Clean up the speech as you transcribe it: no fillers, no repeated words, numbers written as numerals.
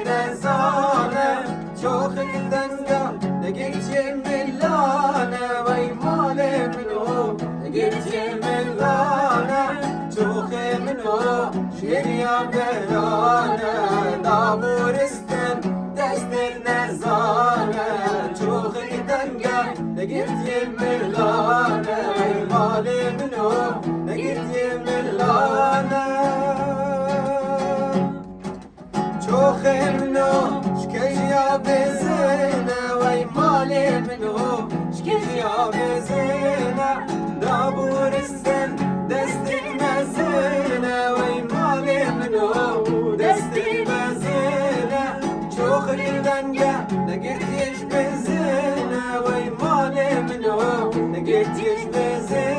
نزانه شوخ دنگا نگیت ملانه وی مال منو نگیت ملانه شوخ منو شیریا برانه دابورستن دست نزانه شوخ دنگا نگیت ملانه وی مال منو نگیت ملانه شوخ منو شكيا بزينة وي مالي منو شكيا بزينة دابور السن دستك مزينة وي مالي منو دستك مزينة شوخ الدنقة نقيت يش بزينة وي مالي منو نقيت يش بزينة